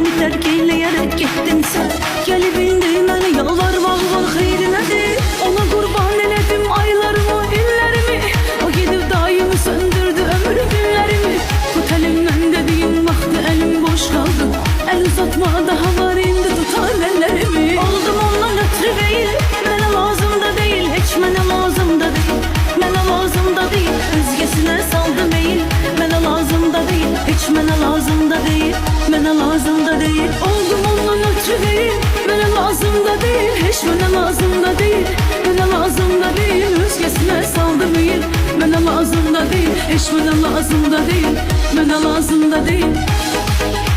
məni tərk eyləyərək getdin sən. Gəlib indi mənə yalvar vah vah xeyrinədir. Ona qurban elədim aylarımı, illərimi. O gedib daimi söndürdü ömür günlərimi. Tut əlimdən dediyin vaxtı əlim boş qaldı. El uzatma daha var indi tutar əllərimi. Oldum ondan ötürü değil, mənə lazım da değil. Heç mənə lazım da değil, mənə lazım da değil. Özgəsinə saldı meyil, mənə lazım da değil. Heç mənə lazım da değil, mənə lazım da değil. Oldum ondan ötürü değil, mənə lazım da değil. Heç mənə lazım da değil, mənə lazım da değil. Özgəsinə saldı meyil, mənə lazım da değil. Heç mənə lazım da değil, mənə lazım da değil.